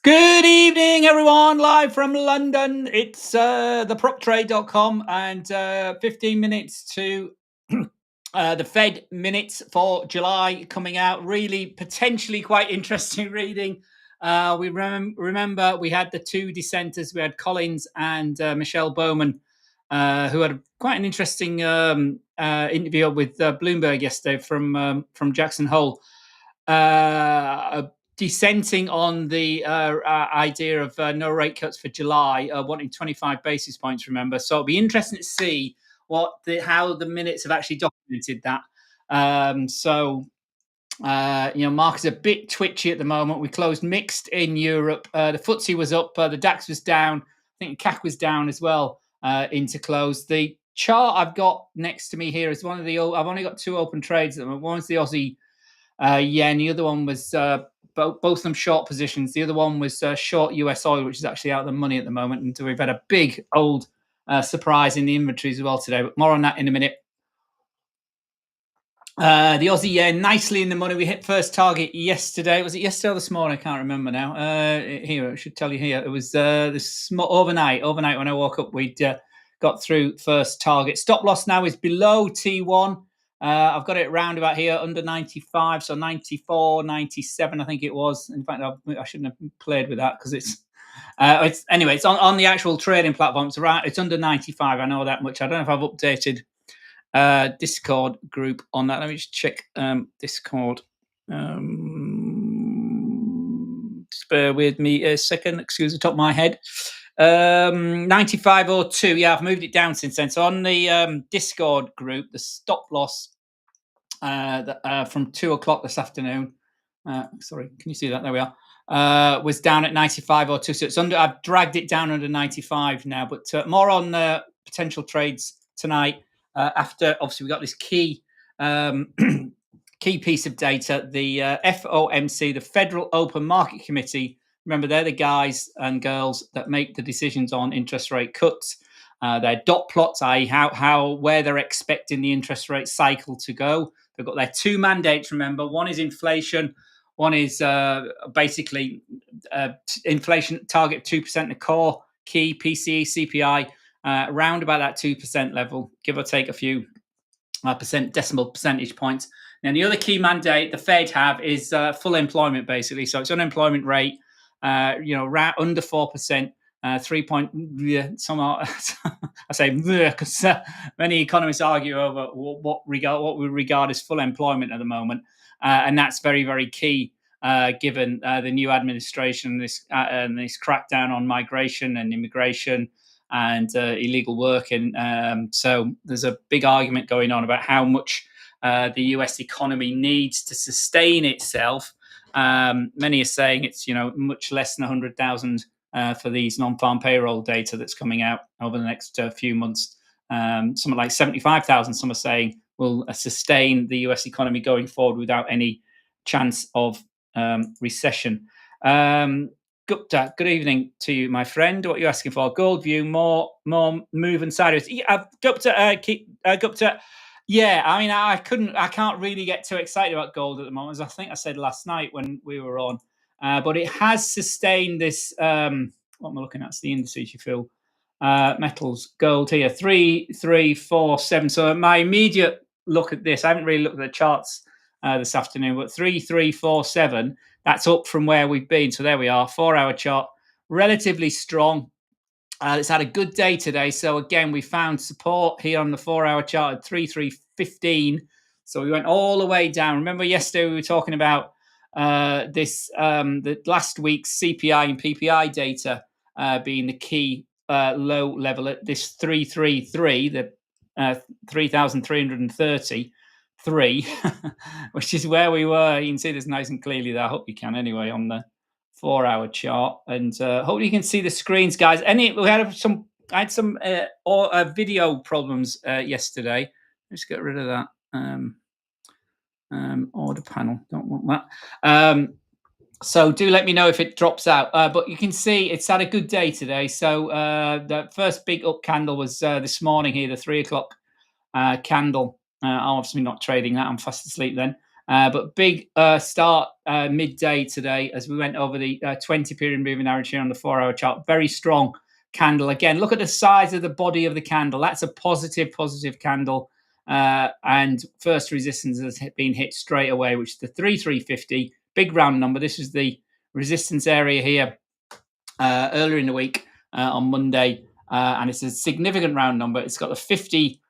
Good evening, everyone, live from London. It's theproptrade.com and 15 minutes to the Fed minutes for July coming out. Really potentially quite interesting reading. Remember we had the two dissenters. We had Collins and Michelle Bowman, who had quite an interesting interview with Bloomberg yesterday from Jackson Hole. Dissenting on the idea of no rate cuts for July, wanting 25 basis points, remember. So it'll be interesting to see how the minutes have actually documented that. Markets are a bit twitchy at the moment. We closed mixed in Europe. The FTSE was up, the DAX was down. I think the CAC was down as well into close. The chart I've got next to me here is one of the I've only got two open trades. One's the Aussie yen. The other one was both of them short positions. The other one was short US oil, which is actually out of the money at the moment. And we've had a big old surprise in the inventories as well today. But more on that in a minute. The Aussie yen nicely in the money. We hit first target yesterday. Was it yesterday or this morning? I can't remember now. Here, I should tell you here. It was overnight. Overnight when I woke up, we'd got through first target. Stop loss now is below T1. I've got it round about here under 95, so 94, 97, I think it was. In fact, I shouldn't have played with that because it's on the actual trading platform. It's under 95. I know that much. I don't know if I've updated Discord group on that. Let me just check Discord. Just bear with me a second. Excuse the top of my head. 95.02. Yeah, I've moved it down since then. So on the Discord group, the stop loss from 2 o'clock this afternoon. Sorry, can you see that? There we are. Was down at 95.02. So it's under. I've dragged it down under 95 now. But more on potential trades tonight. After obviously we got this key key piece of data, the FOMC, the Federal Open Market Committee. Remember, they're the guys and girls that make the decisions on interest rate cuts. Their dot plots, i.e., where they're expecting the interest rate cycle to go. They've got their two mandates. Remember, one is inflation. One is basically inflation target 2%, the core key PCE CPI. Around about that 2% level, give or take a few decimal percentage points. Now, the other key mandate the Fed have is full employment, basically. So it's unemployment rate, under 4%, 3 point. Somehow, I say because many economists argue over what we regard as full employment at the moment, and that's very, very key. Given the new administration and this crackdown on migration and immigration and illegal work. And so there's a big argument going on about how much the US economy needs to sustain itself. Many are saying it's much less than 100,000 for these non-farm payroll data that's coming out over the next few months. Something like 75,000, some are saying, will sustain the US economy going forward without any chance of recession. Gupta, good evening to you, my friend. What are you asking for? Gold view, more moving sideways. Yeah, Gupta. Yeah, I mean, I can't really get too excited about gold at the moment, as I think I said last night when we were on. But it has sustained this. What am I looking at? It's the indices you feel. Metals, gold here, 3,347. So my immediate look at this, I haven't really looked at the charts this afternoon, but 3,347. That's up from where we've been. So there we are, 4-hour chart, relatively strong. It's had a good day today. So again, we found support here on the 4-hour chart at 3,315. So we went all the way down. Remember yesterday we were talking about the last week's CPI and PPI data being the key low level at this 333, the 3,330. Which is where we were. You can see this nice and clearly there. I hope you can anyway on the 4-hour chart, and hope you can see the screens, guys. I had some video problems yesterday. Let's get rid of that order panel. Don't want that. So do let me know if it drops out. But you can see it's had a good day today. So the first big up candle was this morning here, the 3 o'clock candle. I'm obviously not trading that. I'm fast asleep then. But big start midday today as we went over the 20 period moving average here on the 4-hour chart. Very strong candle. Again, look at the size of the body of the candle. That's a positive candle. And first resistance has been hit straight away, which is the 3350, big round number. This is the resistance area here earlier in the week on Monday, and it's a significant round number. It's got the 50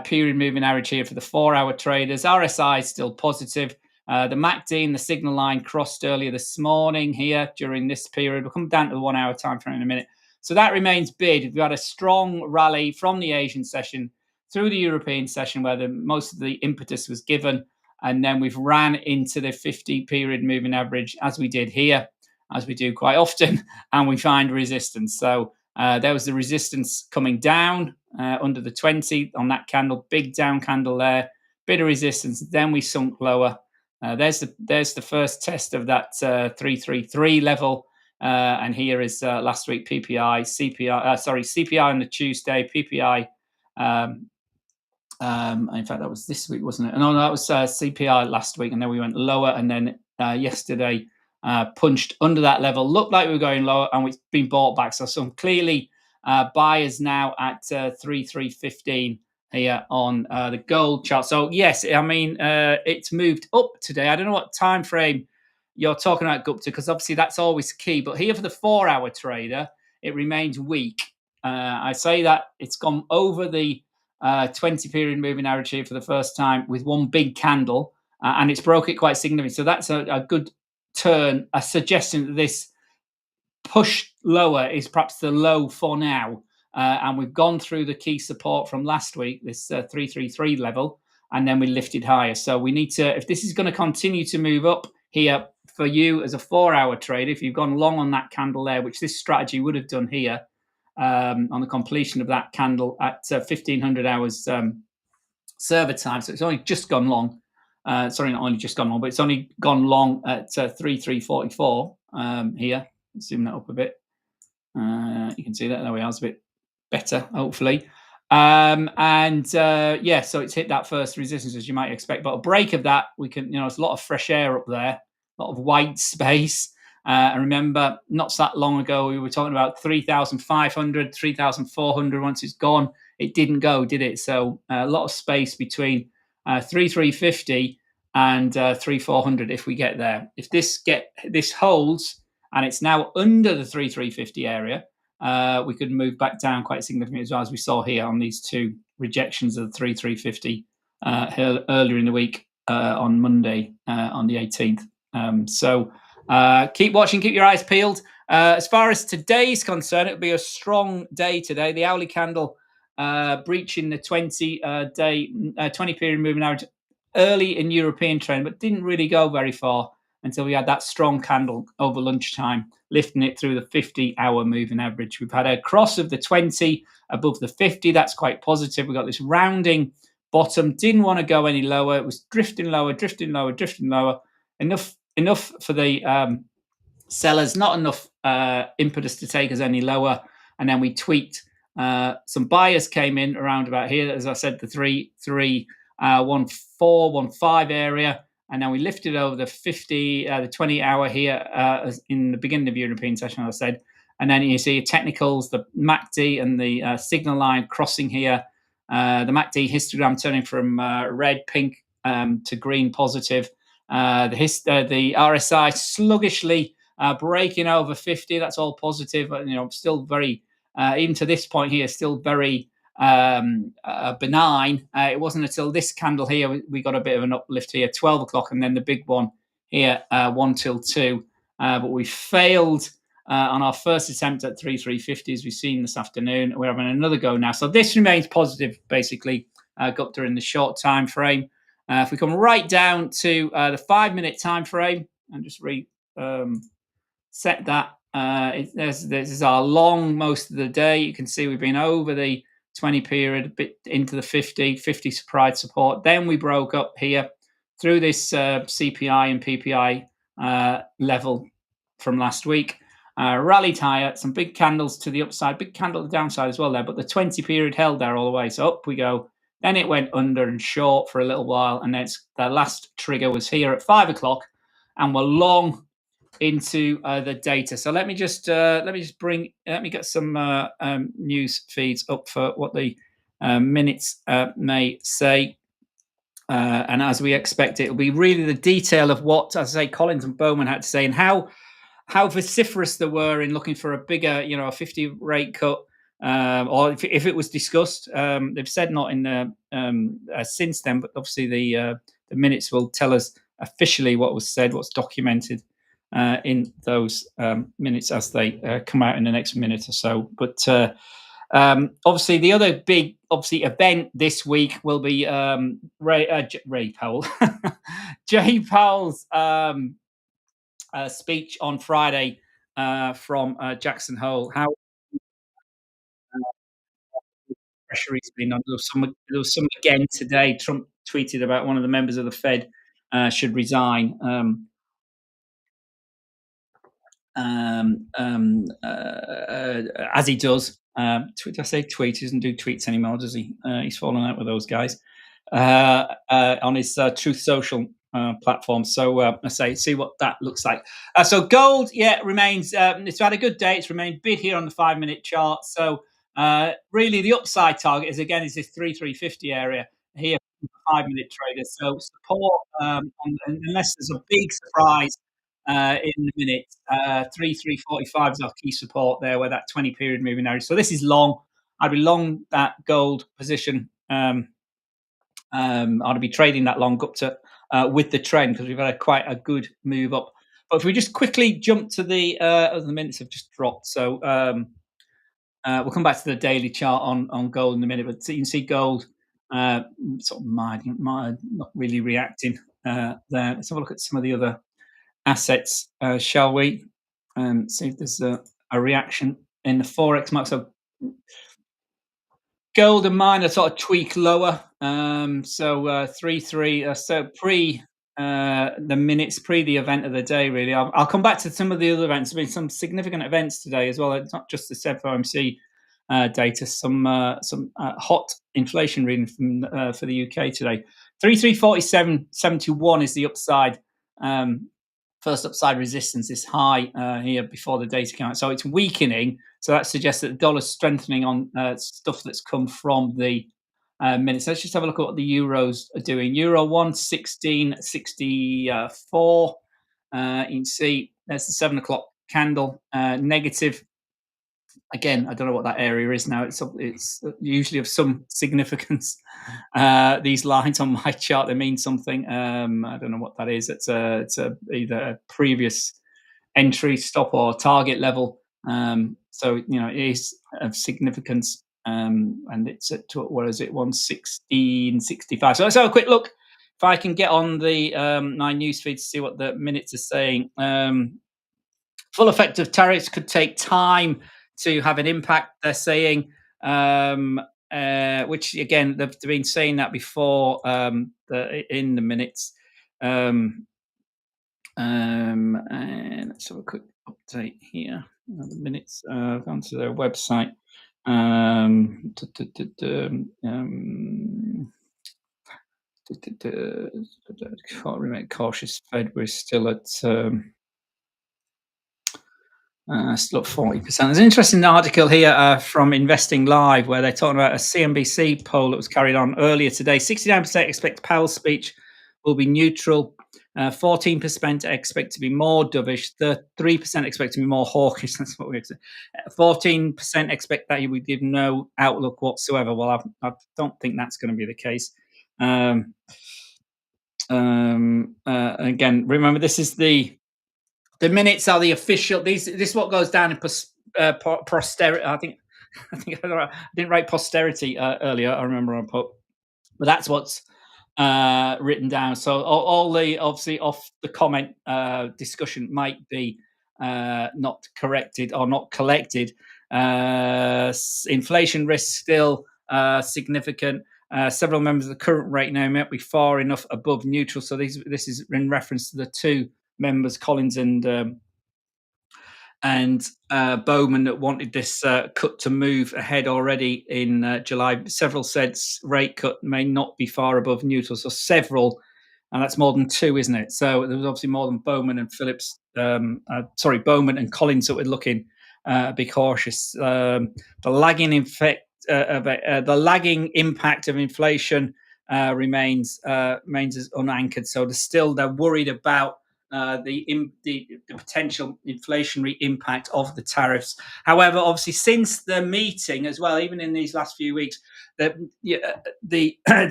period moving average here for the 4-hour traders. RSI is still positive. The MACD and the signal line crossed earlier this morning here during this period. We'll come down to the 1-hour time frame in a minute. So that remains bid. We've got a strong rally from the Asian session through the European session where most of the impetus was given. And then we've ran into the 50 period moving average as we did here, as we do quite often, and we find resistance. So there was the resistance coming down under the 20 on that candle, big down candle there, bit of resistance. Then we sunk lower. There's the first test of that 333 level. And here is last week PPI, CPI on the Tuesday, PPI. In fact, that was this week, wasn't it? No, that was CPI last week, and then we went lower, and then yesterday punched under that level. Looked like we were going lower, and we've been bought back. So some clearly buyers now at 3315 here on the gold chart. So yes, I mean it's moved up today. I don't know what time frame you're talking about, Gupta, because obviously that's always key. But here for the 4-hour trader, it remains weak. I say that it's gone over the 20 period moving average here for the first time with one big candle, and it's broke it quite significantly. So that's a good turn, a suggestion that this push lower is perhaps the low for now. And we've gone through the key support from last week, this 333 level, and then we lifted higher. So we need to, if this is going to continue to move up here for you as a 4-hour trader, if you've gone long on that candle there, which this strategy would have done here, on the completion of that candle at 1500 hours server time. So it's only just gone long. Sorry, not only just gone long, but it's only gone long at 3344 here. Zoom that up a bit. You can see that. There we are. It's a bit better, hopefully. Yeah, so it's hit that first resistance as you might expect. But a break of that, we can, there's a lot of fresh air up there, a lot of white space. I remember not that long ago, we were talking about 3,500, 3,400. Once it's gone, it didn't go, did it? So a lot of space between 3,350 and 3,400 if we get there. If this holds and it's now under the 3,350 area, we could move back down quite significantly as well, as we saw here on these two rejections of the 3,350 earlier in the week on Monday on the 18th. Keep watching, keep your eyes peeled. As far as today's concerned, it'll be a strong day today. The hourly candle breaching the 20 period moving average early in European trend, but didn't really go very far until we had that strong candle over lunchtime, lifting it through the 50-hour moving average. We've had a cross of the 20 above the 50. That's quite positive. We've got this rounding bottom. Didn't want to go any lower. It was drifting lower, drifting lower, drifting lower. Enough for the sellers, not enough impetus to take us any lower. And then we tweaked. Some buyers came in around about here, as I said, the 3,314.15 area, and then we lifted over the 20-hour here in the beginning of the European session, as I said. And then you see technicals, the MACD and the signal line crossing here. The MACD histogram turning from red, pink to green, positive. The RSI sluggishly breaking over 50. That's all positive. Still very, even to this point here, still very benign. It wasn't until this candle here we got a bit of an uplift here, 12 o'clock, and then the big one here, 1 till 2. But we failed on our first attempt at 3,350, as we've seen this afternoon. We're having another go now. So this remains positive, basically, Gupta, in the short time frame. If we come right down to the 5-minute time frame and just set that, this is our long most of the day. You can see we've been over the 20 period, a bit into the 50 surprise support. Then we broke up here through this CPI and PPI level from last week. Rallied higher, some big candles to the upside, big candle to the downside as well there, but the 20 period held there all the way. So up we go Then it went under and short for a little while, and then the last trigger was here at 5 o'clock, and we're long into the data. So let me get some news feeds up for what the minutes may say. And as we expect, it'll be really the detail of what, as I say, Collins and Bowman had to say, and how vociferous they were in looking for a bigger, a 50 rate cut, or if it was discussed. They've said not in since then, but obviously the minutes will tell us officially what was said, what's documented in those minutes as they come out in the next minute or so. But obviously, the other big event this week will be Ray Powell, Jay Powell's speech on Friday from Jackson Hole. How pressure he's been under. There was some again today. Trump tweeted about one of the members of the Fed should resign. As he does. Did I say tweet? He doesn't do tweets anymore, does he? He's fallen out with those guys on his Truth Social platform. So I say, see what that looks like. So gold, yeah, remains. It's had a good day. It's remained bid here on the 5 minute chart. So really, the upside target is this 3350 area here for 5 minute traders. So support, unless there's a big surprise in the minute. 3,345 is our key support there, where that 20 period moving average. So this is long. I'd be long that gold position. I'd be trading that long up to with the trend, because we've had quite a good move up. But if we just quickly jump to the minutes have just dropped. So we'll come back to the daily chart on gold in a minute. But you can see gold sort of mild, not really reacting there. Let's have a look at some of the other assets, shall we? See if there's a reaction in the forex market. So gold and mine are sort of tweak lower. So 3 so pre the minutes pre the event of the day. Really, I'll come back to some of the other events. There's been some significant events today as well. It's not just the FOMC data. Some hot inflation reading from for the UK today. 3,347.71 is the upside. First upside resistance is high here before the data came out. So it's weakening. So that suggests that the dollar's strengthening on stuff that's come from the minutes. Let's just have a look at what the euros are doing. Euro 116.64. You can see there's the 7 o'clock candle, negative. Again, I don't know what that area is now. It's usually of some significance. These lines on my chart, they mean something. I don't know what that is. It's either a previous entry, stop, or target level. So it is of significance. And it's at what is it? 116.65. So let's have a quick look. If I can get on the my newsfeed to see what the minutes are saying. Full effect of tariffs could take time to have an impact, they're saying, which again they've been saying that before in the minutes. And let's have a quick update here. The minutes gone to their website. Remain cautious. Fed, we're still at. Still up 40%. There's an interesting article here from Investing Live where they're talking about a CNBC poll that was carried on earlier today. 69% expect Powell's speech will be neutral. 14% expect to be more dovish. 3% expect to be more hawkish. That's what we expect. 14% expect that he would give no outlook whatsoever. Well, I don't think that's going to be the case. Again, remember, this is the minutes are the official. This is what goes down in posterity. I think I didn't write posterity earlier. I remember I put, but that's what's written down. So all the obviously off the comment discussion might be not corrected or not collected. Inflation risk still significant. Several members of the current rate now might be far enough above neutral. So this is in reference to the two members, Collins and and Bowman that wanted this cut to move ahead already in July. Several said rate cut may not be far above neutral, so several, and that's more than two, isn't it? So there was obviously more than Bowman and Phillips. Bowman and Collins that were looking be cautious. The lagging impact of inflation remains as unanchored. So they're worried about the potential inflationary impact of the tariffs. However, obviously, since the meeting as well, even in these last few weeks, the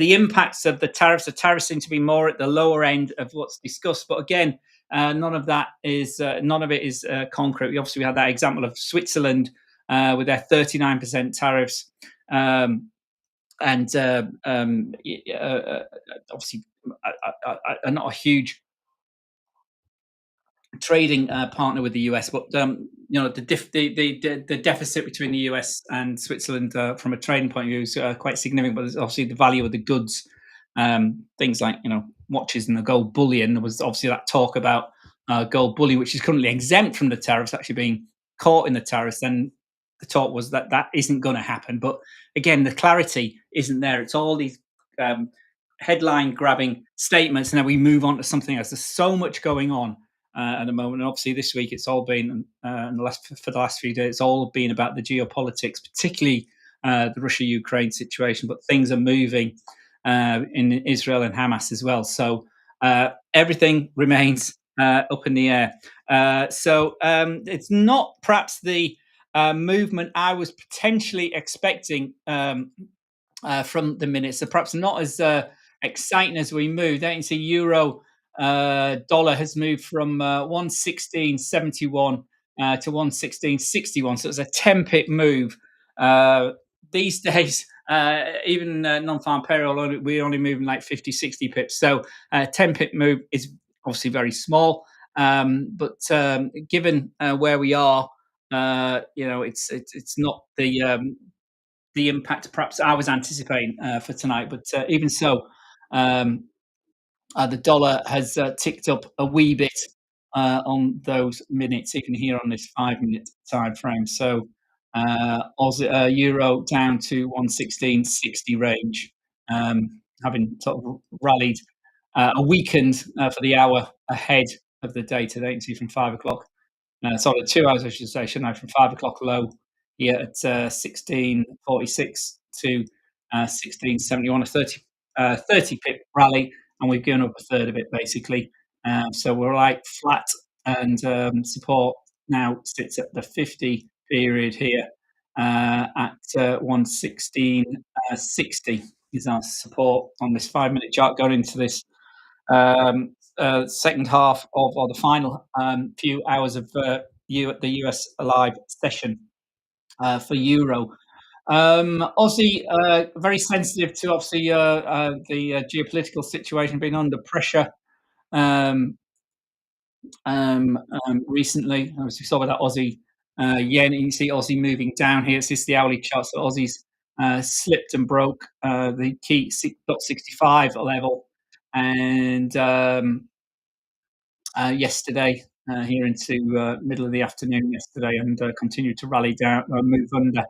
impacts of the tariffs seem to be more at the lower end of what's discussed. But again, none of it is concrete. We obviously had that example of Switzerland with their 39% tariffs. And obviously, not a huge trading partner with the US, but the deficit between the US and Switzerland from a trading point of view is quite significant. But there's obviously the value of the goods, things like watches and the gold bullion. There was obviously that talk about gold bullion, which is currently exempt from the tariffs, actually being caught in the tariffs. Then the talk was that isn't going to happen. But again, the clarity isn't there. It's all these headline grabbing statements, and then we move on to something else. There's so much going on at the moment, and obviously this week it's all been for the last few days. It's all been about the geopolitics, particularly the Russia-Ukraine situation. But things are moving in Israel and Hamas as well. So everything remains up in the air. So it's not perhaps the movement I was potentially expecting from the minutes. So perhaps not as exciting as we moved. There you can see euro dollar has moved from 116.71 to 116.61. So it's a 10 pip move. These days, even non-farm payroll, we're only moving like 50, 60 pips. So 10 pip move is obviously very small. But given where we are, it's not the impact perhaps I was anticipating for tonight. But even so, um, the dollar has ticked up a wee bit on those minutes, even here on this 5 minute time frame. So euro down to 116.60 range, having sort of rallied a weakened for the hour ahead of the day today. You can see from 5 o'clock. Sorry, 2 hours, I should say, shouldn't I? From 5 o'clock low here at 16.46 to 16.71, a 30 pip rally, and we've given up a third of it basically. So we're like flat, and support now sits at the 50 period here at 116.60 is our support on this 5 minute chart going into this second half of, or the final few hours of the US live session for euro. Aussie, very sensitive to obviously the geopolitical situation being under pressure um, recently. As we saw with that Aussie yen, you can see Aussie moving down here. It's just the hourly chart. So Aussie's slipped and broke the key 6.65 level, and yesterday here into middle of the afternoon yesterday, and continued to rally down, move under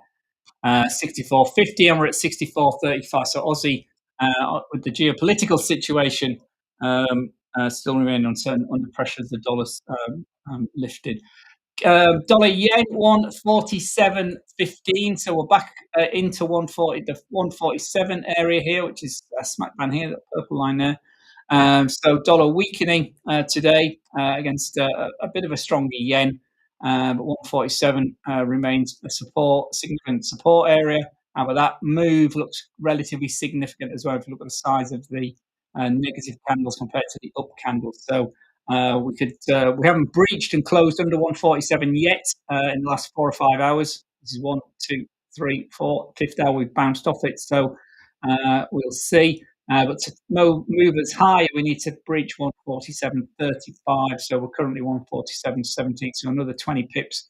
64.50, and we're at 64.35. So Aussie, with the geopolitical situation still remaining uncertain, under pressure as the dollar's lifted. Dollar yen 147.15. So we're back into 140, the 147 area here, which is a smack bang here, that purple line there. So dollar weakening today against a bit of a stronger yen, but 147 remains a significant support area. But that move looks relatively significant as well if you look at the size of the negative candles compared to the up candles. So we haven't breached and closed under 147 yet in the last 4 or 5 hours. This is 1, 2, 3, 4, fifth hour we've bounced off it. So we'll see. But to move as high, we need to breach 147.35. So we're currently 147.17. So another 20 pips,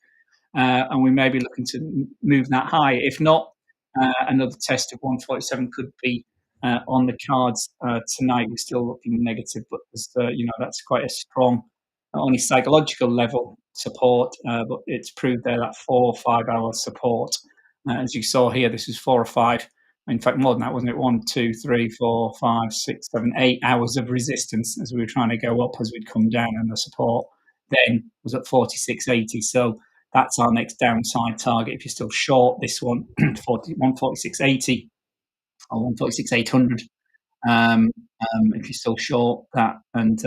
and we may be looking to move that high. If not, another test of 147 could be on the cards tonight. We're still looking negative, but that's quite a strong, not only psychological level support, but it's proved there that 4 or 5 hour support. As you saw here, this is 4 or 5. In fact, more than that, wasn't it? 1, 2, 3, 4, 5, 6, 7, 8 hours of resistance as we were trying to go up as we'd come down, and the support then was at 46.80. So that's our next downside target. If you're still short this one, 146.80 or 146.800. If you're still short that, and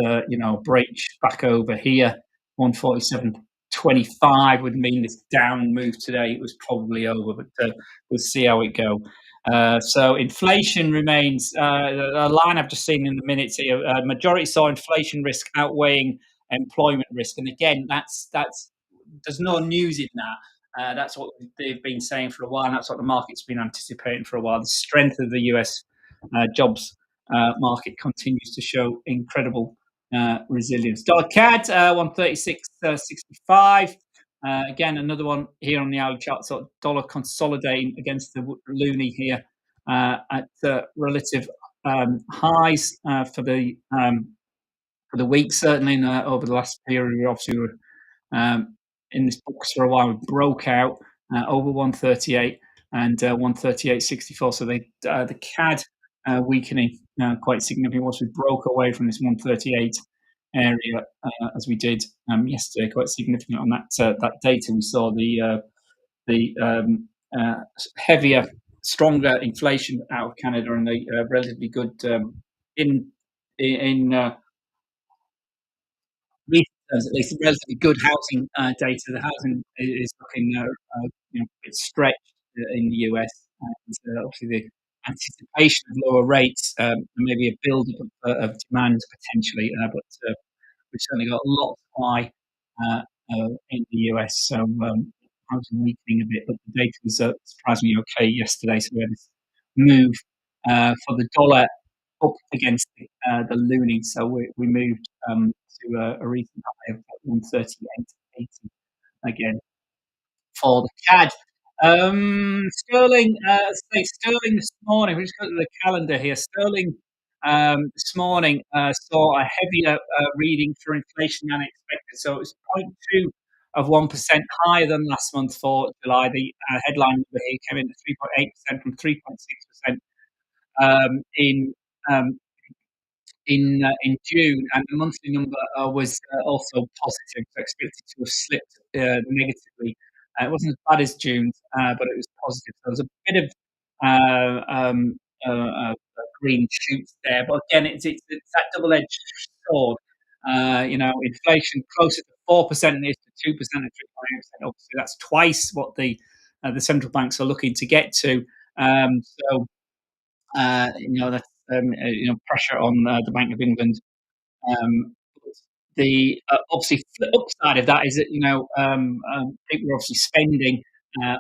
breach back over here, 147.25 would mean this down move today it was probably over, but we'll see how it go. So inflation remains a line I've just seen in the minutes here. Majority saw inflation risk outweighing employment risk, and again, that's there's no news in that. That's what they've been saying for a while, and that's what the market's been anticipating for a while. The strength of the US jobs market continues to show incredible resilience. Dollar CAD 136.65. Again, another one here on the hourly chart. So dollar consolidating against the loonie here at relative highs for the week. Certainly over the last period, we obviously were in this box for a while. We broke out over 138 and 138.64. So the CAD weakening quite significantly once we broke away from this 138 area, as we did yesterday, quite significant on that data. We saw the heavier, stronger inflation out of Canada, and the relatively good in recent terms, at least, relatively good housing data. The housing is looking it's stretched in the US, and obviously the anticipation of lower rates, maybe a build of demand potentially, but we've certainly got a lot of supply in the US, so housing weakening a bit, but the data was surprisingly okay yesterday. So we had this move for the dollar up against the loonie, so we moved to a recent high of 138.80 again for the CAD. Sterling, sterling this morning. We just go to the calendar here. Sterling this morning saw a heavier reading for inflation than expected. So it was 0.2% higher than last month for July. The headline number here came in at 3.8% from 3.6% in um, in June, and the monthly number was also positive, so expected to have slipped negatively. It wasn't as bad as June's, but it was positive. So there was a bit of green shoots there, but again, it's that double-edged sword. Inflation closer to 4% than it is to 2% and 3.8%. Obviously, that's twice what the central banks are looking to get to. So that's pressure on the Bank of England. Um, the obviously the upside of that is that people are obviously spending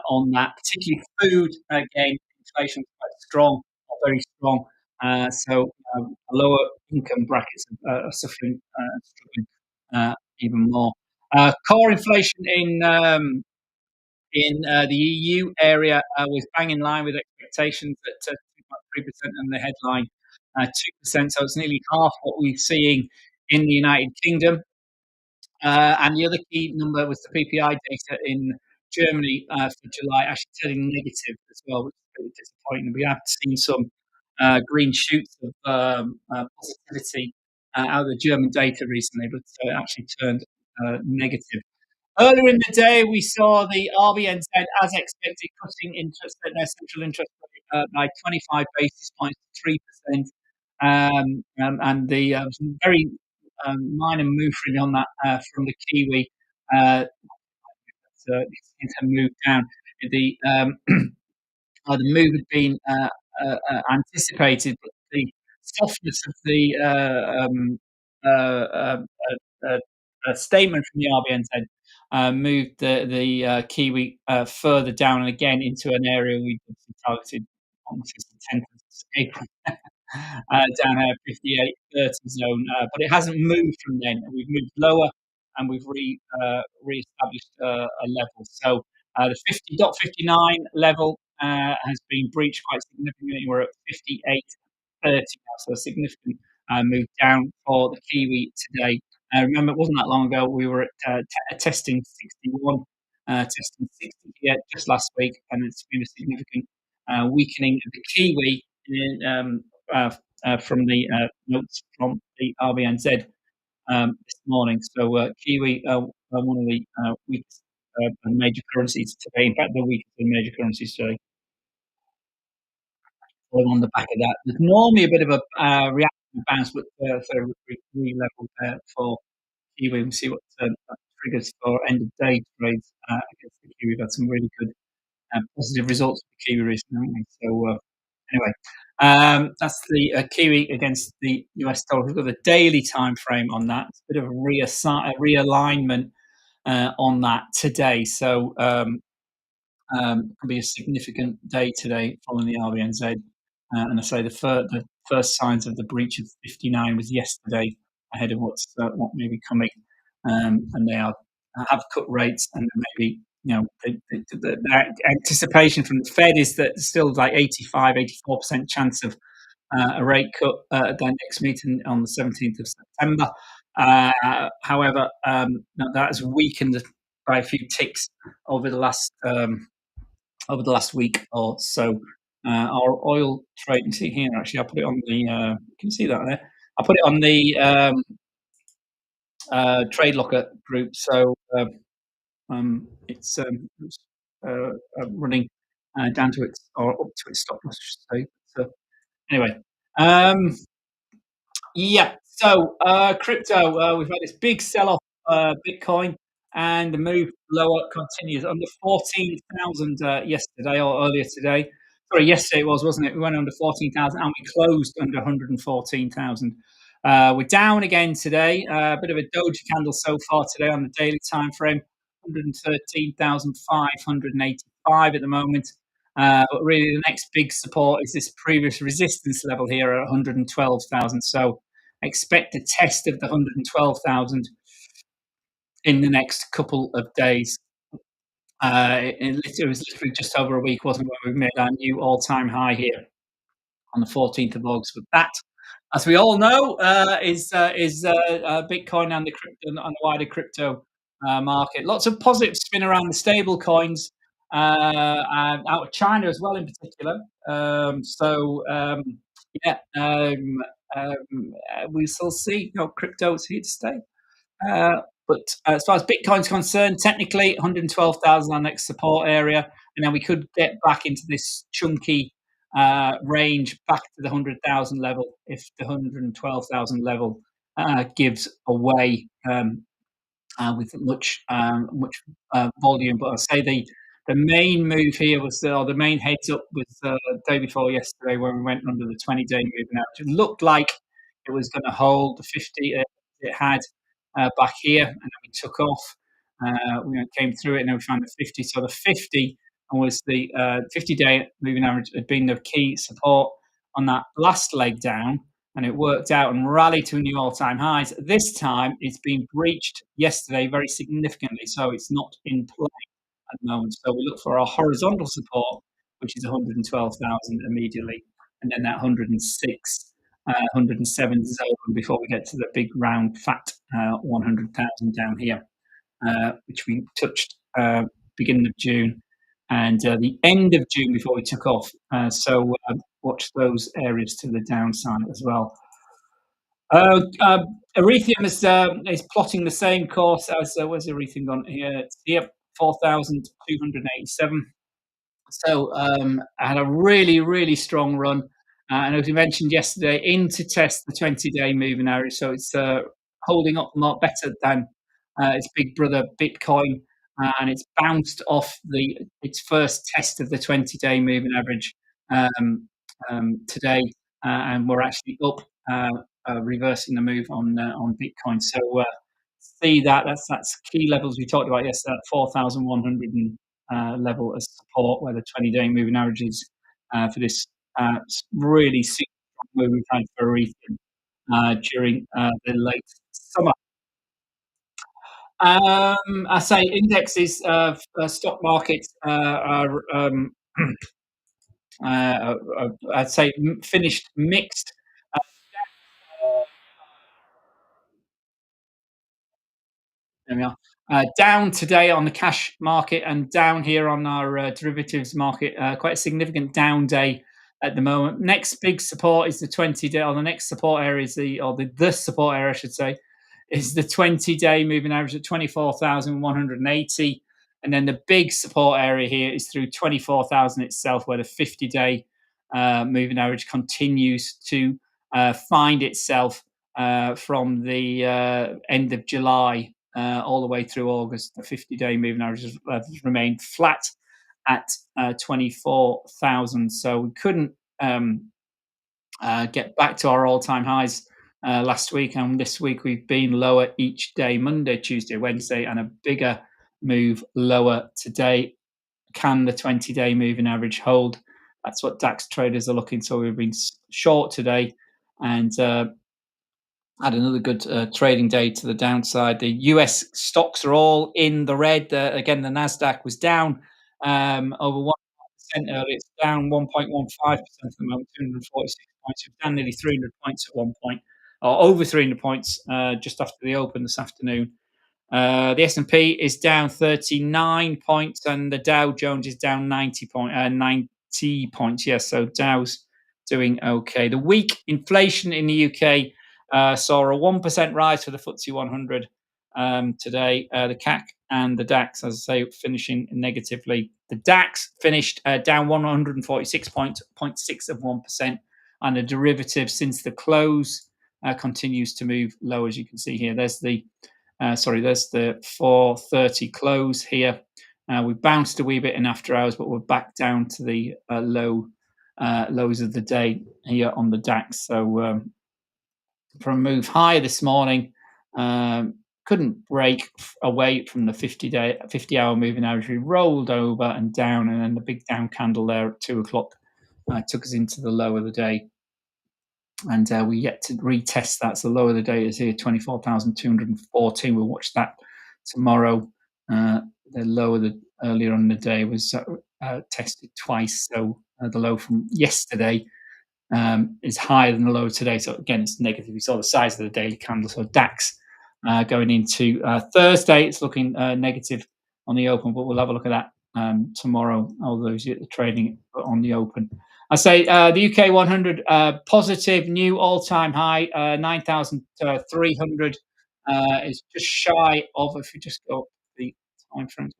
on that, particularly food. Again, inflation is quite strong, or very strong. So lower income brackets are suffering, struggling even more. Core inflation in the EU area was bang in line with expectations at 2.3%, and the headline 2%. So it's nearly half what we're seeing in the United Kingdom. And the other key number was the PPI data in Germany for July, actually turning negative as well, which is pretty disappointing. We have seen some green shoots of positivity out of the German data recently, but it actually turned negative. Earlier in the day, we saw the RBNZ, as expected, cutting their central interest rate by 25 basis points to 3%. And the some very minor movement on that from the Kiwi. So it seems to move down. The the move had been anticipated, but the softness of the statement from the RBNZ moved the Kiwi further down and again into an area we targeted almost as the 10th of April. Down here, 58.30 zone, but it hasn't moved from then. We've moved lower, and we've re-established a level. So the 50.59 level has been breached quite significantly. We're at 58.30 now, so a significant move down for the Kiwi today. I remember it wasn't that long ago, we were at testing 61, testing 60 yeah, just last week, and it's been a significant weakening of the Kiwi uh, from the notes from the RBNZ this morning. So Kiwi, one of the weakest major currencies today. In fact, the weakest of the major currencies today. Following on the back of that, there's normally a bit of a reaction bounce, but so re-level there for Kiwi. We'll see what that triggers for end of day trades against the Kiwi. We've had some really good positive results for the Kiwi recently, haven't we? So anyway, that's the Kiwi against the US dollar. We've got the daily time frame on that. It's a bit of a realignment on that today. So could be a significant day today following the RBNZ. And I say the first signs of the breach of 59 was yesterday, ahead of what may be coming. And they have cut rates, and maybe the anticipation from the Fed is that there's still like 84% chance of a rate cut at their next meeting on the 17th of September. However, that has weakened by a few ticks over the last week or so. Our oil trade, you see here actually, I put it on the, can you see that there? I put it on the trade locker group. So it's running down to its or up to its stop loss, I should say. So anyway, um, yeah. So crypto, we've had this big sell-off, Bitcoin, and the move lower continues under 14,000 yesterday or earlier today. Sorry, yesterday it was, wasn't it? We went under 14,000 and we closed under 114,000. We're down again today. A bit of a doji candle so far today on the daily time frame. 113,585 at the moment. But really, the next big support is this previous resistance level here at 112,000. So expect a test of the 112,000 in the next couple of days. It was literally just over a week, wasn't it, when we made our new all-time high here on the 14th of August. But that, as we all know, is Bitcoin and the crypto and the wider crypto market. Lots of positive spin around the stable coins and out of China as well, in particular. Yeah, we shall see. Crypto's here to stay. But as far as Bitcoin's concerned, technically 112,000 our next support area, and then we could get back into this chunky range back to the 100,000 level if the 112,000 level gives away with much volume. But I say the main move here was, or the main heads up was day before yesterday when we went under the 20-day moving average. It looked like it was going to hold the 50 it had back here, and then we took off. We came through it, and then we found the 50. So the 50 was the 50-day moving average had been the key support on that last leg down, and it worked out and rallied to a new all-time highs. This time, it's been breached yesterday very significantly, so it's not in play at the moment. So we look for our horizontal support, which is 112,000 immediately, and then that 106, 107 zone before we get to the big round fat 100,000 down here, which we touched beginning of June and the end of June before we took off. So watch those areas to the downside as well. Ethereum is plotting the same course as where's Ethereum gone here? It's here, 4,287. So I had a really strong run, and as we mentioned yesterday, in to test the 20-day moving average. So it's holding up a lot better than its big brother Bitcoin, and it's bounced off its first test of the 20-day moving average today, and we're actually up, reversing the move on Bitcoin. So see that's key levels we talked about yesterday, 4,100 level as support, where the 20-day moving average is for this really strong move we've had for Ethereum during the late summer. I say indexes of stock markets are, I'd say, finished mixed. There we are. Down today on the cash market and down here on our derivatives market. Quite a significant down day at the moment. Next big support is the 20-day, or the next support area is the support area, I should say, is the 20-day moving average at 24,180. And then the big support area here is through 24,000 itself, where the 50-day moving average continues to find itself from the end of July all the way through August. The 50-day moving average has remained flat at 24,000. So we couldn't get back to our all-time highs last week, and this week we've been lower each day: Monday, Tuesday, Wednesday, and a bigger move lower today. Can the 20-day moving average hold? That's what DAX traders are looking. So we've been short today, and had another good trading day to the downside. The US stocks are all in the red. Again, the Nasdaq was down over 1% earlier. It's down 1.15% at the moment, 246 points. It was down nearly 300 points at one point, or over 300 points just after the open this afternoon. The S&P is down 39 points, and the Dow Jones is down 90 points. Yes, so Dow's doing okay. The week inflation in the UK saw a 1% rise for the FTSE 100 today. The CAC and the DAX, as I say, finishing negatively. The DAX finished down 146 points, 0.6 of 1%, and the derivative since the close continues to move low, as you can see here. There's the 4:30 close here. We bounced a wee bit in after hours, but we're back down to the lows of the day here on the DAX. So from a move higher this morning, couldn't break away from the 50-hour moving average. We rolled over and down, and then the big down candle there at 2 o'clock took us into the low of the day. And we yet to retest that. So the low of the day is here, 24,214. We'll watch that tomorrow. The low of the earlier on in the day was tested twice. So the low from yesterday is higher than the low today. So again, it's negative. We saw the size of the daily candle. So DAX going into Thursday, it's looking negative on the open, but we'll have a look at that tomorrow. All those trading on the open. I say the UK 100 positive new all-time high, 9,300 is just shy of. If you just go up the time frames,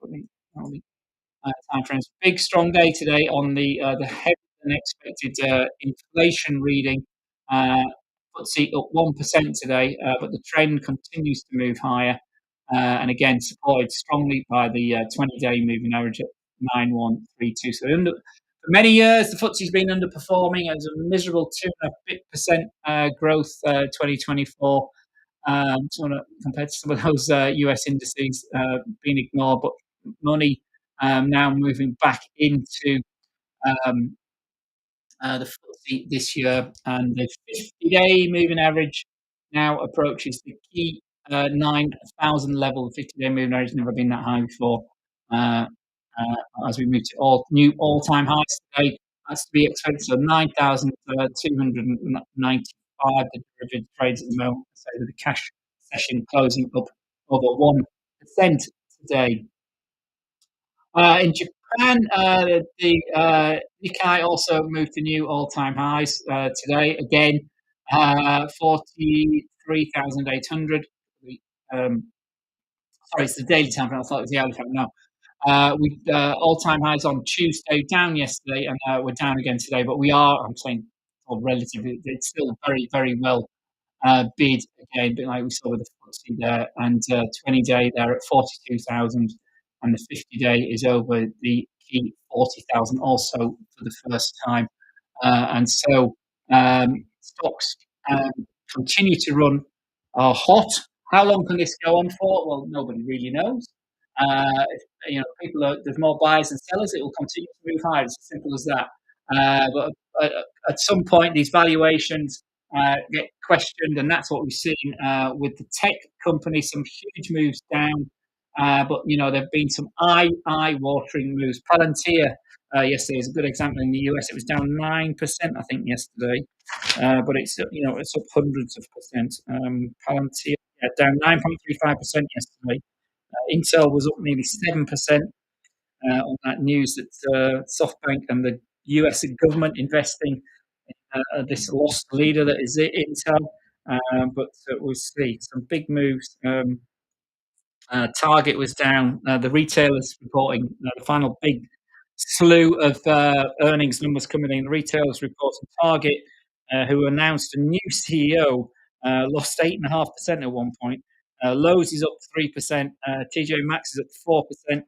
time frames. Big strong day today on the heavier than expected inflation reading. FTSE up 1% today, but the trend continues to move higher, and again supported strongly by the 20-day moving average at 9132. So for many years, the FTSE's been underperforming. It was a miserable 2.5% growth 2024, compared to some of those US indices being ignored, but money now moving back into um, the FTSE this year, and the 50-day moving average now approaches the key 9,000 level. The 50-day moving average has never been that high before. As we move to new all-time highs today, that's to be expected. So 9,295. The derivative trades at the moment. So with the cash session closing up over 1% today. In Japan, the Nikkei also moved to new all-time highs today. Again, 43,800. Sorry, it's the daily time frame. I thought it was the hourly time. No. We all-time highs on Tuesday, down yesterday, and we're down again today. But we are, I'm saying, relatively, it's still very, very well bid again, a bit like we saw with the FTSE there, and 20-day there at 42,000, and the 50-day is over the key 40,000 also for the first time. And so stocks continue to run hot. How long can this go on for? Well, nobody really knows. There's more buyers than sellers. It will continue to move higher. It's as simple as that. But at some point, these valuations get questioned, and that's what we've seen with the tech companies. Some huge moves down, but there've been some eye-watering moves. Palantir yesterday is a good example. In the US, it was down 9%, I think, yesterday, but it's it's up hundreds of percent. Palantir down 9.35% yesterday. Intel was up nearly 7% on that news that SoftBank and the US government investing in this lost leader that is Intel. But we'll see some big moves. Target was down. The retailers reporting the final big slew of earnings numbers coming in. The retailers reporting Target, who announced a new CEO, lost 8.5% at one point. Lowe's is up 3%. TJ Maxx is up 4%.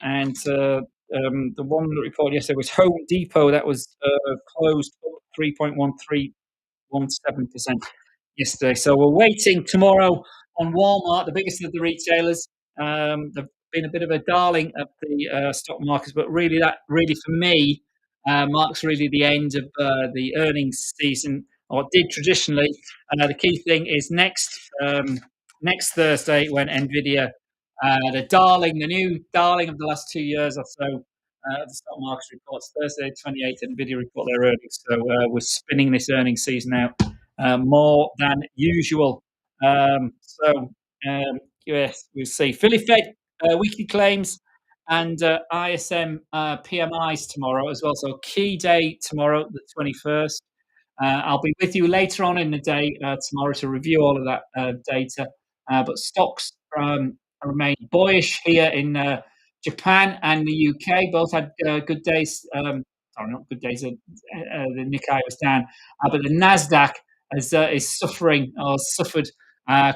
And the one that reported yesterday was Home Depot. That was closed up 3.1317% yesterday. So we're waiting tomorrow on Walmart, the biggest of the retailers. They've been a bit of a darling of the stock markets, but really, that really for me marks really the end of the earnings season, or did traditionally. The key thing is next Thursday when Nvidia, the new darling of the last 2 years or so, the stock market reports Thursday, 28th, Nvidia report their earnings. So we're spinning this earnings season out more than usual. Yes, we'll see. Philly Fed weekly claims and ISM PMIs tomorrow as well. So key day tomorrow, the 21st. I'll be with you later on in the day tomorrow to review all of that data. But stocks remain boyish here in Japan and the UK. Both had good days. Sorry, not good days. The Nikkei was down, but the Nasdaq is suffering or suffered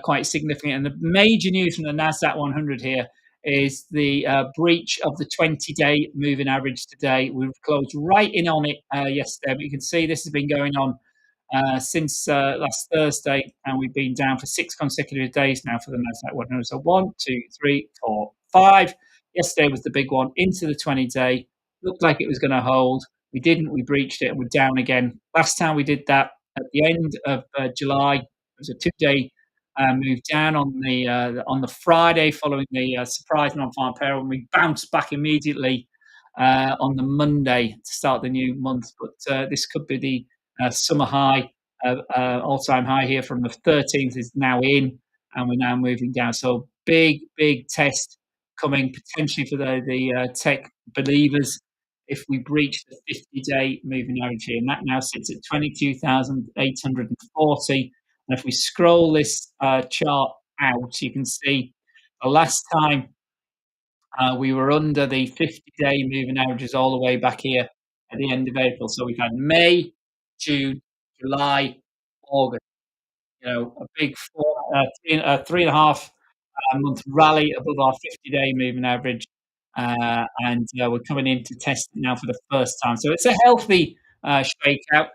quite significantly. And the major news from the Nasdaq 100 here is the breach of the 20-day moving average today. We've closed right in on it yesterday, but you can see this has been going on since last Thursday, and we've been down for 6 consecutive days now for the Nasdaq 100. So 1, 2, 3, 4, 5. Yesterday was the big one into the 20-day. Looked like it was going to hold. We didn't. We breached it, and we're down again. Last time we did that at the end of July, it was a 2-day move down on the Friday following the surprise non-farm payroll, and we bounced back immediately on the Monday to start the new month. But this could be the summer high, all-time high here from the 13th is now in, and we're now moving down. So big test coming potentially for the tech believers if we breach the 50-day moving average here, and that now sits at 22,840. And if we scroll this chart out, you can see the last time we were under the 50-day moving averages all the way back here at the end of April. So we've had May, June, July, August. A big 3.5 month rally above our 50-day moving average, and we're coming in to test it now for the first time. So it's a healthy shakeout.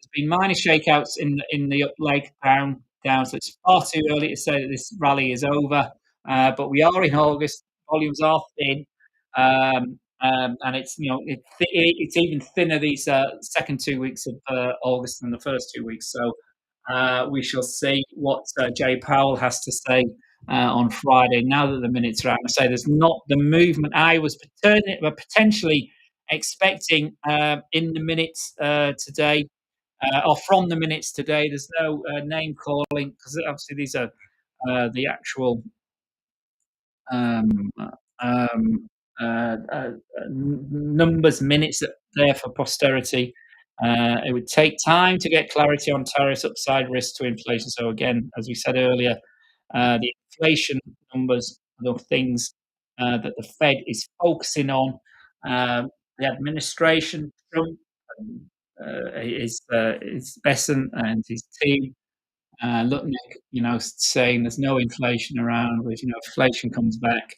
There's been minor shakeouts in the up leg down. So it's far too early to say that this rally is over. But we are in August. Volumes are thin, and it's even thinner these second 2 weeks of August than the first 2 weeks. So we shall see what Jay Powell has to say on Friday. Now that the minutes are out, I say there's not the movement I was potentially expecting in the minutes today. Or from the minutes today, there's no name calling because obviously these are the actual um, numbers, minutes there for posterity. It would take time to get clarity on tariffs, upside risk to inflation. So again, as we said earlier, the inflation numbers are the things that the Fed is focusing on. The administration, Trump, is Besson and his team looking at, saying there's no inflation around. If inflation comes back,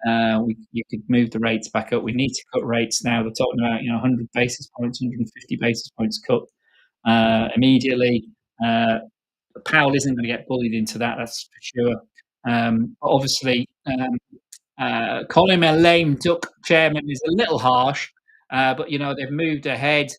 you could move the rates back up. We need to cut rates now. They're talking about 100 basis points, 150 basis points cut immediately. Powell isn't going to get bullied into that. That's for sure. Obviously, calling him a lame duck chairman is a little harsh, but they've moved ahead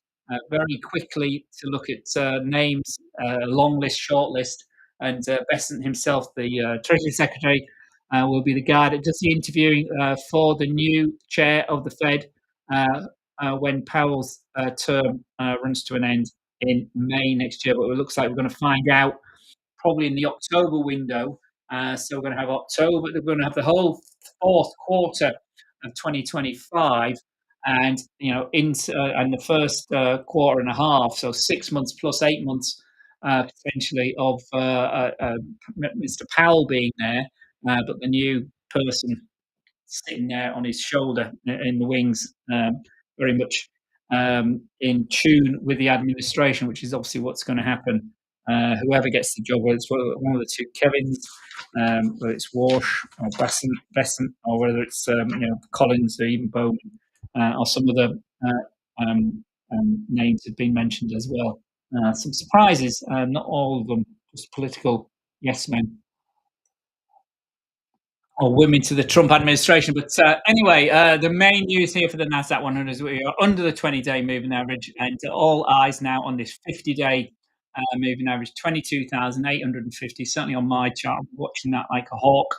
very quickly to look at names, long list, short list, and Besant himself, the Treasury Secretary, will be the guy that does the interviewing for the new chair of the Fed when Powell's term runs to an end in May next year. But it looks like we're going to find out probably in the October window So we're going to have October. We're going to have the whole fourth quarter of 2025, and into and the first quarter and a half. So 6 months plus 8 months potentially of Mr. Powell being there, but the new person sitting there on his shoulder in the wings, very much in tune with the administration, which is obviously what's going to happen. Whoever gets the job, whether it's one of the two Kevins, whether it's Walsh or Besant, or whether it's Collins or even Bowman, or some of the names have been mentioned as well. Some surprises, not all of them just political yes men or women to the Trump administration. But anyway, the main news here for the Nasdaq 100 is we are under the 20-day moving average, and all eyes now on this 50-day moving average, 22,850. Certainly on my chart, I'm watching that like a hawk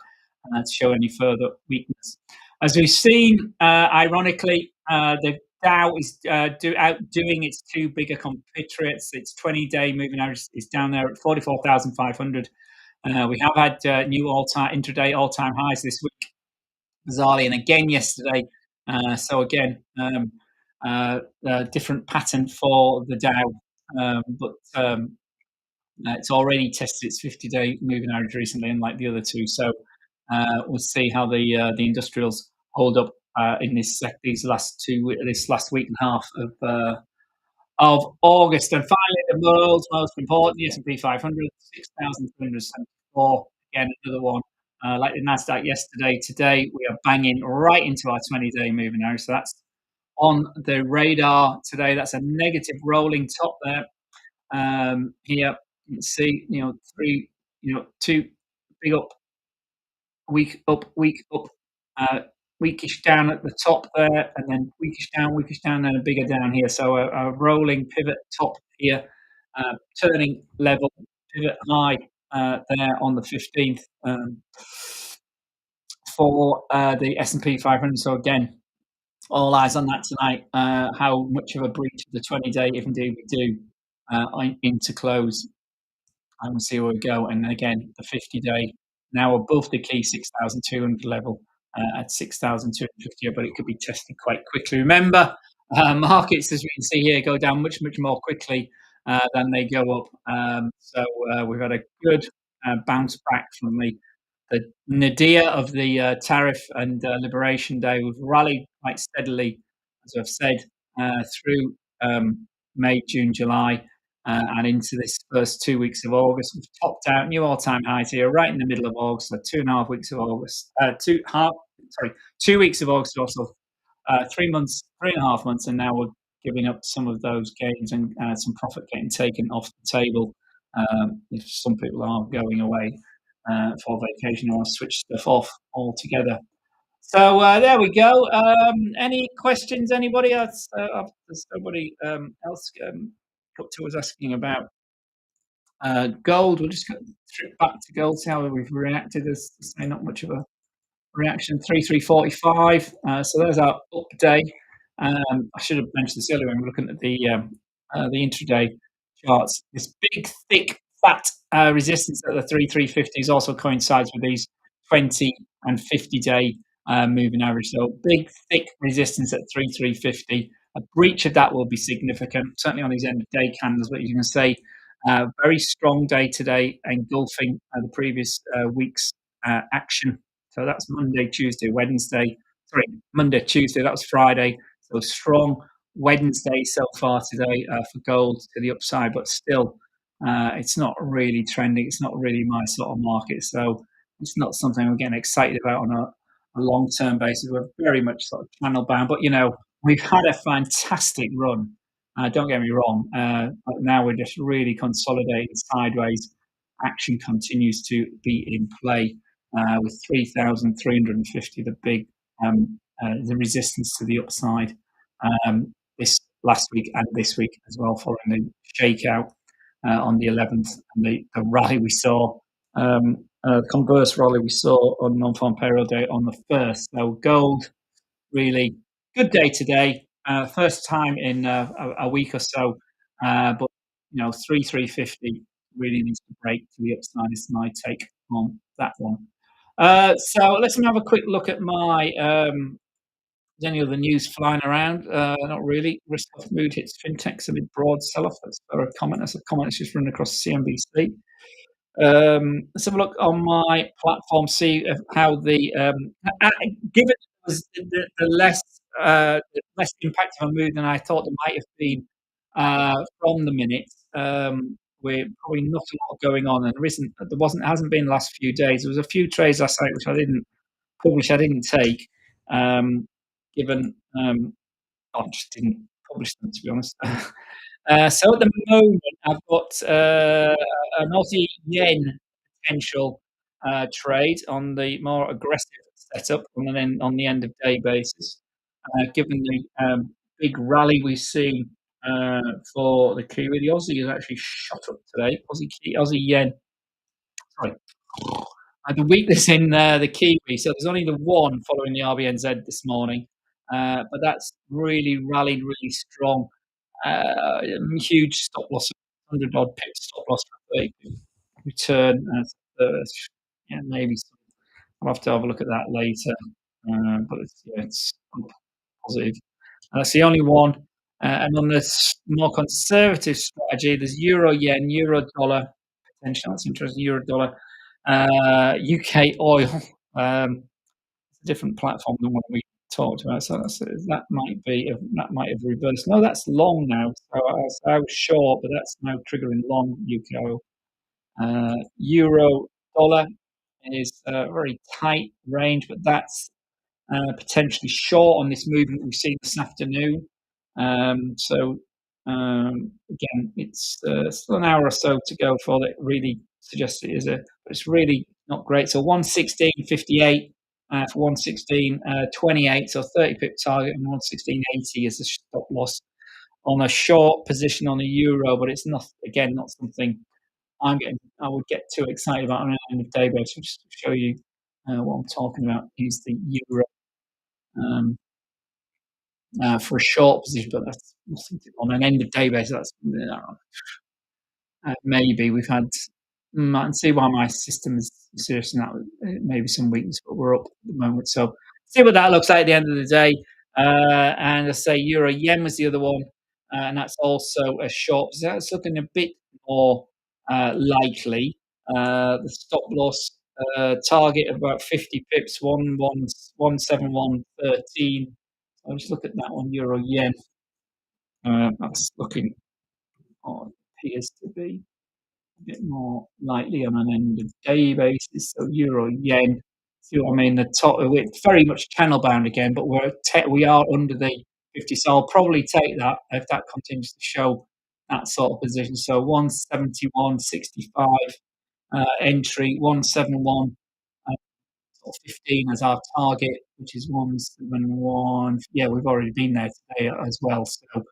to show any further weakness. As we've seen, ironically, the Dow is outdoing its two bigger compatriots. Its 20-day moving average is down there at 44,500. We have had new intraday all-time highs this week, bizarrely, and again yesterday. So again, different pattern for the Dow, but it's already tested its 50-day moving average recently, unlike the other two. So we'll see how the industrials hold up in this last week and a half of August. And finally, the world's most important, the S&P 500, 6,274. Again, another one. Like the Nasdaq yesterday, today we are banging right into our 20-day moving average. So that's on the radar today. That's a negative rolling top there. Here you can see, two big week up, weakish down at the top there, and then weakish down, and a bigger down here. So a rolling pivot top here, turning level, pivot high there on the 15th for the S&P 500. So again, all eyes on that tonight. How much of a breach of the 20-day, if indeed we do, into close, and we'll see where we go. And again, the 50-day now above the key 6,200 level at 6,250, but it could be tested quite quickly. Remember, markets, as we can see here, go down much more quickly than they go up. So we've had a good bounce back from the nadir of the tariff and Liberation Day. We've rallied quite steadily, as I've said, through May, June, July, and into this first 2 weeks of August. We've topped out new all-time highs here right in the middle of August, so 2.5 weeks of August. 2 weeks of August, also 3.5 months, and now we're giving up some of those gains and some profit getting taken off the table. If some people are going away for vacation or want to switch stuff off altogether. So there we go. Any questions? Anybody else? There's nobody else got to us asking about gold. We'll just go straight back to gold, see how we've reacted. There's say not much of a reaction. 3345. So there's our up day. I should have mentioned this earlier when we're looking at the intraday charts. This big, thick, fat resistance at the 3350s also coincides with these 20 and 50-day moving average. So big, thick resistance at 3350. A breach of that will be significant, certainly on these end of day candles. But you can say very strong day today, engulfing the previous week's action. So that's Monday, Tuesday, Wednesday. Sorry, Monday, Tuesday. That was Friday. So strong Wednesday so far today for gold to the upside, but still, it's not really trending. It's not really my sort of market. So it's not something I'm getting excited about on a long-term basis. We're very much sort of channel bound, but we've had a fantastic run. Don't get me wrong. But now we're just really consolidating sideways. Action continues to be in play with 3,350, the big the resistance to the upside this last week and this week as well, following the shakeout on the 11th and the rally we saw. Converse rally we saw on non-farm payroll day on the 1st. So gold, really good day today. First time in a week or so, but 3,350 really needs to break to the upside is my take on that one. So let's have a quick look at my is any other news flying around? Not really. Risk off mood hits fintechs amid broad sell-off. That's a comment. That's a comment that's just run across CNBC. Let's have a look on my platform, see how given it was the less impact of a move than I thought there might have been from the minutes. We're probably not a lot going on, and hasn't been the last few days. There was a few trades last night which I didn't publish. I didn't take, given I just didn't publish them, to be honest. So at the moment, I've got an Aussie yen potential trade on the more aggressive setup on the end of day basis, given the big rally we've seen for the Kiwi. The Aussie has actually shot up today. Aussie yen, sorry. The weakness in the Kiwi, so there's only the one following the RBNZ this morning, but that's really rallied really strong. Huge stop loss, 100 odd pips stop loss for 30 return. Yeah, maybe I'll have to have a look at that later. But it's positive. That's the only one. And on this more conservative strategy, there's euro yen, euro dollar potential. That's interesting. Euro dollar, UK oil. It's a different platform than what we talked about. So that might have reversed. No, that's long now. So I was short, but that's now triggering long UK oil. Euro dollar is a very tight range, but that's potentially short on this movement we've seen this afternoon. Again, it's still an hour or so to go before that really suggests it is but it's really not great. So 116.58 for 116.28, so 30 pip target, and 116.80 is a stop loss on a short position on a euro, but it's not something I would get too excited about on an end of day basis. Just to show you what I'm talking about is the euro. For a short position, but that's nothing on an end of day basis. That's maybe we've had. I can see why my system is serious in that. Maybe some weakness, but we're up at the moment. So see what that looks like at the end of the day. And I say euro yen was the other one, and that's also a short. So that's looking a bit more likely. The stop loss target of about 50 pips, 171.13. I'll just look at that one, euro yen. That's looking, appears to be a bit more likely on an end of day basis. So euro yen, see what I mean? The top, it's very much channel bound again, but we are under the 50. So I'll probably take that if that continues to show that sort of position. So 171.65 entry, 171. 15 as our target, which is 171. Yeah, we've already been there today as well. So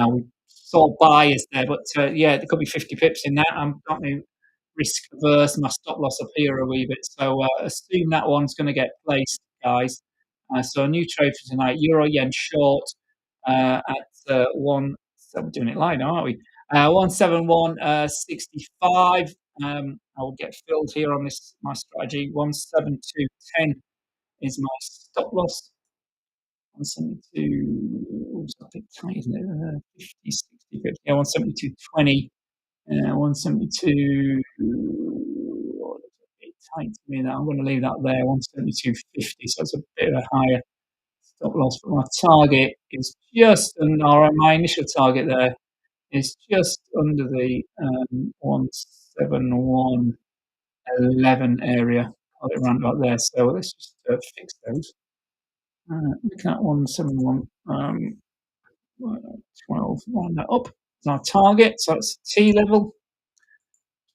we saw buyers there, but yeah, there could be 50 pips in that. I'm not risk averse. My stop loss up here a wee bit. So assume that one's going to get placed, guys. So a new trade for tonight: euro yen short at one. So we're doing it live now, aren't we? 171.65. I will get filled here on my strategy. 172.10 is my stop loss. 172. It's a bit tight, isn't it? 50, 60, 50. Yeah, 172.20. 172. Oh, it's a bit tight to me. I'm going to leave that there. 172.50. So it's a bit of a higher stop loss. But my target is or my initial target there is just under the 171.11 area. Got it around about there. So let's just fix those. Looking at 171, 12, line that up. It's our target. So it's T level.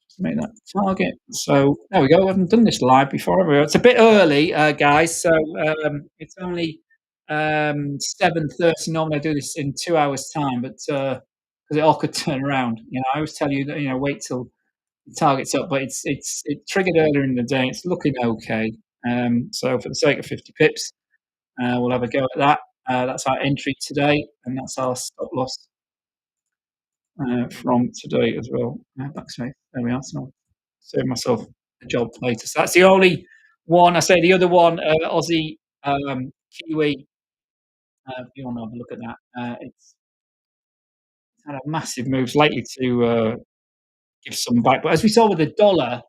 Just make that target. So there we go. I haven't done this live before, have we? It's a bit early, guys. So it's only 7:30. Normally I do this in 2 hours' time, but because it all could turn around. I always tell you that wait till the target's up, but it triggered earlier in the day. It's looking okay. So for the sake of 50 pips, we'll have a go at that. That's our entry today, and that's our stop loss from today as well. Backspace. There we are. So I'll save myself a job later. So that's the only one. I say the other one, Aussie Kiwi. If you want to have a look at that, it's had a massive moves lately to give some back. But as we saw with the dollar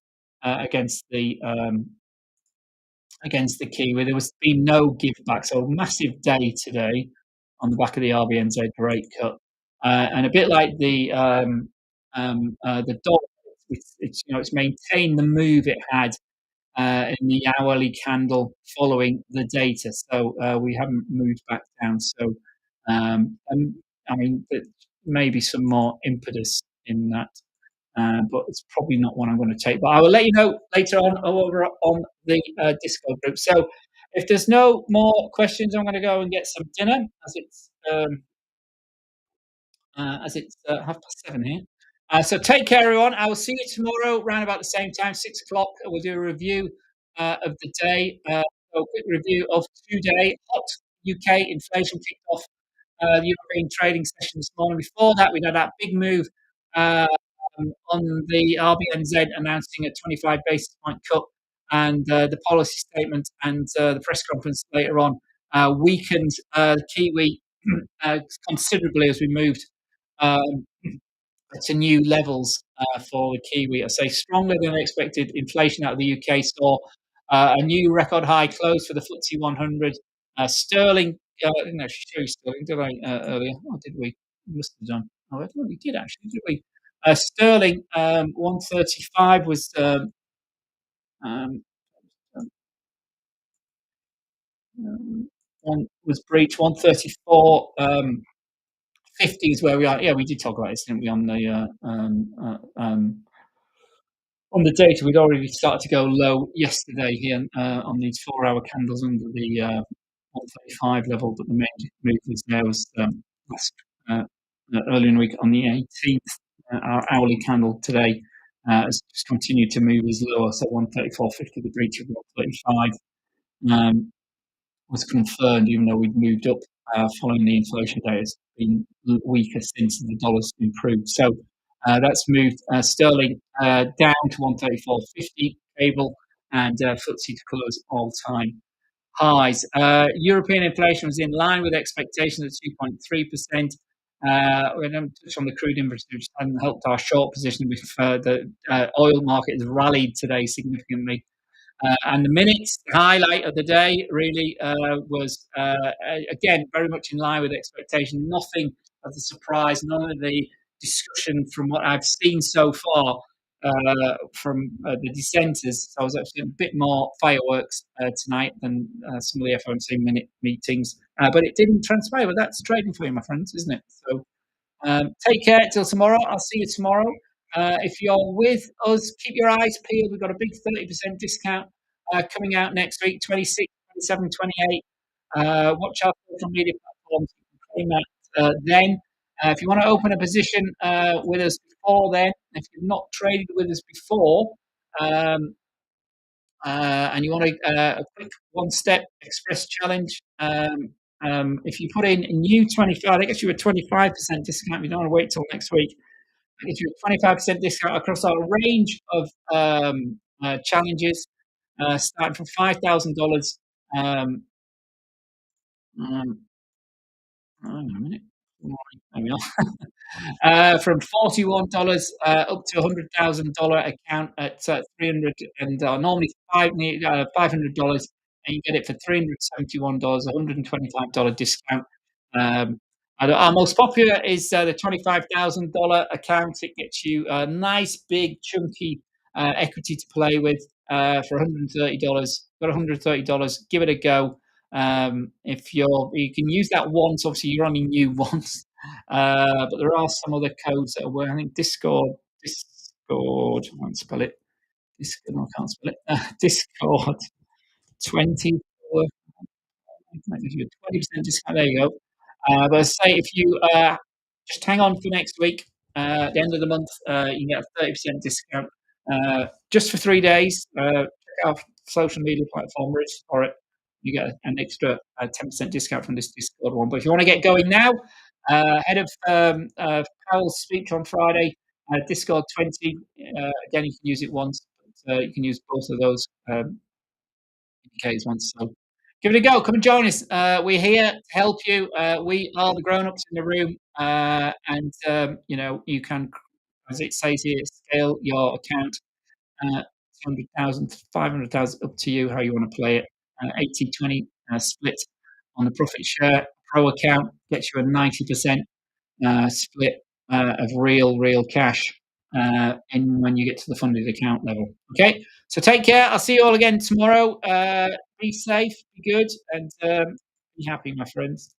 against the Kiwi, there was been no give back. So a massive day today on the back of the RBNZ rate cut, and a bit like the dollar, it's maintained the move it had in the hourly candle following the data. So we haven't moved back down. So I mean, maybe some more impetus in that, but it's probably not one I'm going to take. But I will let you know later on over on the Discord group. So if there's no more questions, I'm going to go and get some dinner as it's 7:30 here. So take care, everyone. I will see you tomorrow around about the same time, 6 o'clock. We'll do a review of the day. So a quick review of today. Hot UK inflation kicked off the European trading session this morning. Before that, we had that big move uh, on the RBNZ announcing a 25 basis point cut, and the policy statement and the press conference later on weakened the Kiwi considerably as we moved um, to new levels for the Kiwi. I say stronger than expected inflation out of the UK saw a new record high close for the FTSE 100. Sterling, I didn't actually show you sterling, did I, earlier? Or did we? We must have done. Oh, I thought we did actually, did we? Sterling 135 um, was breached. 134 50 is where we are. Yeah, we did talk about this, didn't we, on the data. We'd already started to go low yesterday here on these 4-hour candles under the 135 level, but the main move was there was last earlier in the week on the 18th. Our hourly candle today has just continued to move as lower, so 134.50, the breach of 135. Was confirmed, even though we'd moved up following the inflation data. It's been weaker since the dollar's improved. So that's moved sterling down to 134.50 cable, and FTSE to close all-time highs. European inflation was in line with expectations at 2.3%. We haven't touched on the crude inventory, which hasn't helped our short position. The oil market has rallied today significantly. And the minutes, the highlight of the day really was, again, very much in line with expectation. Nothing of the surprise, none of the discussion from what I've seen so far from the dissenters. So I was actually a bit more fireworks tonight than some of the FOMC minute meetings. But it didn't transpire. But that's trading for you, my friends, isn't it? So take care till tomorrow. I'll see you tomorrow. If you're with us, keep your eyes peeled. We've got a big 30% discount coming out next week, 26, 27, 28. Watch our social media platforms. You can claim that then. If you want to open a position with us before then, if you've not traded with us before, um, and you want a quick one-step express challenge, if you put in new 25, that gets you a 25% discount. You don't want to wait till next week. That gets you a 25% discount across our range of challenges, starting from $5,000. Um, um, hang on a minute. There we are. From $41 up to $100,000 account at 300 and normally $500, and you get it for $371, $125 discount. Um, our most popular is the $25,000 account. It gets you a nice big chunky equity to play with for $130. Got $130. Give it a go. If you can use that once. Obviously, you're only new once. But there are some other codes that are working. I think Discord, I won't spell it. Discord, no, I can't spell it. Discord 20, might give you a 20% discount. There you go. But I say if you just hang on for next week, at the end of the month, you can get a 30% discount just for 3 days. Check out social media platform, register for it. You get an extra 10% discount from this Discord one. But if you want to get going now, ahead of Powell's speech on Friday, Discord 20, again, you can use it once. you can use both of those indicators once. So give it a go. Come and join us. We're here to help you. We are the grown-ups in the room, and you can, as it says here, scale your account. 200,000, 500,000, up to you how you want to play it. 80/20 split on the profit share. Pro account gets you a 90% split of real cash in when you get to the funded account level. Okay, so take care. I'll see you all again tomorrow. Be safe, be good, and be happy, my friends.